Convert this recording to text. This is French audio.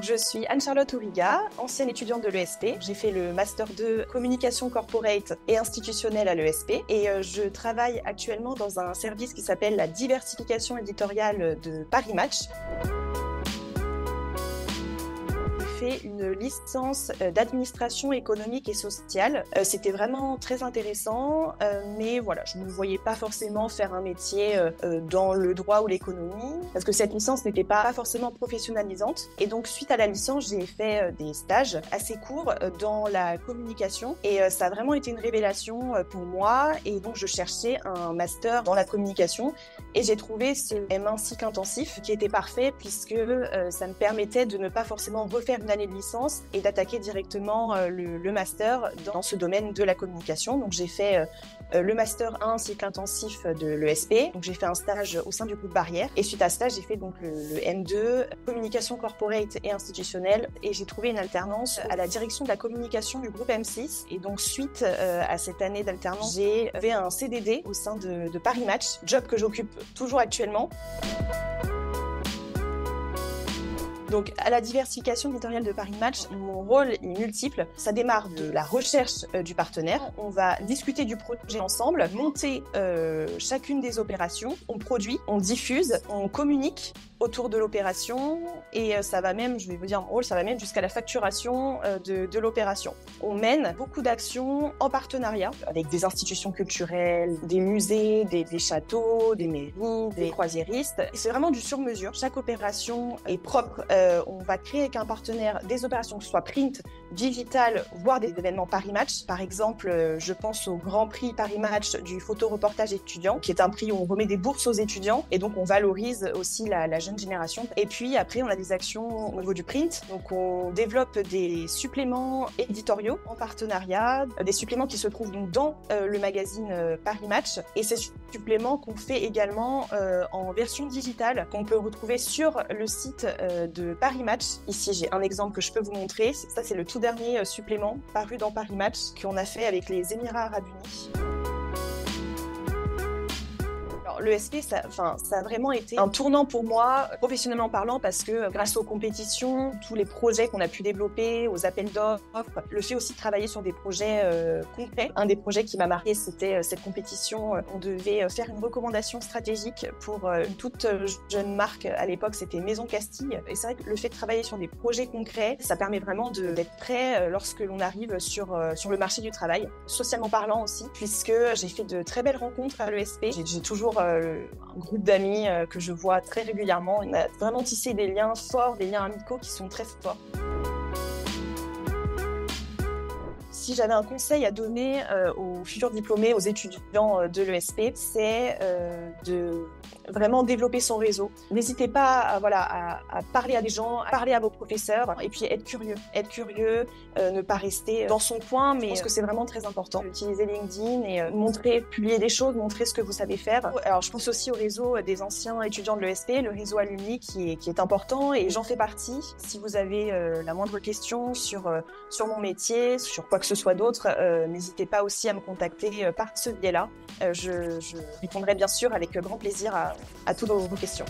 Je suis Anne-Charlotte Ouriga, ancienne étudiante de l'ESP. J'ai fait le Master 2 Communication Corporate et Institutionnelle à l'ESP et je travaille actuellement dans un service qui s'appelle la diversification éditoriale de Paris Match. J'ai fait une licence d'administration économique et sociale. C'était vraiment très intéressant, mais voilà, je ne me voyais pas forcément faire un métier dans le droit ou l'économie, parce que cette licence n'était pas forcément professionnalisante. Et donc, suite à la licence, j'ai fait des stages assez courts dans la communication, et ça a vraiment été une révélation pour moi. Et donc, je cherchais un master dans la communication, et j'ai trouvé ce M1 cycle intensif qui était parfait, puisque ça me permettait de ne pas forcément refaire une année de licence et d'attaquer directement le master dans ce domaine de la communication. Donc j'ai fait le master 1 cycle intensif de l'ESP. Donc j'ai fait un stage au sein du groupe Barrière et suite à ce stage j'ai fait donc le M2 communication corporate et institutionnelle et j'ai trouvé une alternance à la direction de la communication du groupe M6 et donc suite à cette année d'alternance j'ai fait un CDD au sein de Paris Match, job que j'occupe toujours actuellement. Donc, à la diversification éditoriale de Paris Match, mon rôle est multiple. Ça démarre de la recherche du partenaire. On va discuter du projet ensemble, monter chacune des opérations. On produit, on diffuse, on communique autour de l'opération et ça va même, je vais vous dire mon rôle, ça va même jusqu'à la facturation de l'opération. On mène beaucoup d'actions en partenariat avec des institutions culturelles, des musées, des châteaux, des mairies, des croisiéristes. Et c'est vraiment du sur-mesure. Chaque opération est propre. On va créer avec un partenaire des opérations que ce soit print, digital, voire des événements Paris Match. Par exemple, je pense au Grand Prix Paris Match du photoreportage étudiant, qui est un prix où on remet des bourses aux étudiants et donc on valorise aussi la jeune génération. Et puis après, on a des actions au niveau du print. Donc on développe des suppléments éditoriaux en partenariat, des suppléments qui se trouvent donc dans le magazine Paris Match. Et ces suppléments qu'on fait également en version digitale, qu'on peut retrouver sur le site de Paris Match. Ici, j'ai un exemple que je peux vous montrer. Ça, c'est le tout dernier supplément paru dans Paris Match qu'on a fait avec les Émirats Arabes Unis. L'ESP, ça a vraiment été un tournant pour moi, professionnellement parlant, parce que grâce aux compétitions, tous les projets qu'on a pu développer, aux appels d'offres, le fait aussi de travailler sur des projets concrets. Un des projets qui m'a marqué, c'était cette compétition. On devait faire une recommandation stratégique pour une toute jeune marque. À l'époque, c'était Maison Castille. Et c'est vrai que le fait de travailler sur des projets concrets, ça permet vraiment d'être prêt lorsque l'on arrive sur le marché du travail. Socialement parlant aussi, puisque j'ai fait de très belles rencontres à l'ESP. J'ai toujours un groupe d'amis que je vois très régulièrement. On a vraiment tissé des liens forts, des liens amicaux qui sont très forts. Si j'avais un conseil à donner aux futurs diplômés, aux étudiants de l'ESP, c'est de vraiment développer son réseau. N'hésitez pas à parler à des gens, à parler à vos professeurs et puis être curieux. Ne pas rester dans son coin, mais je pense que c'est vraiment très important. Utiliser LinkedIn et publier des choses, montrer ce que vous savez faire. Alors je pense aussi au réseau des anciens étudiants de l'ESP, le réseau alumni qui est important et j'en fais partie. Si vous avez la moindre question sur mon métier, sur quoi que ce soit d'autre, n'hésitez pas aussi à me contacter par ce biais-là. Je répondrai bien sûr avec grand plaisir à toutes vos questions.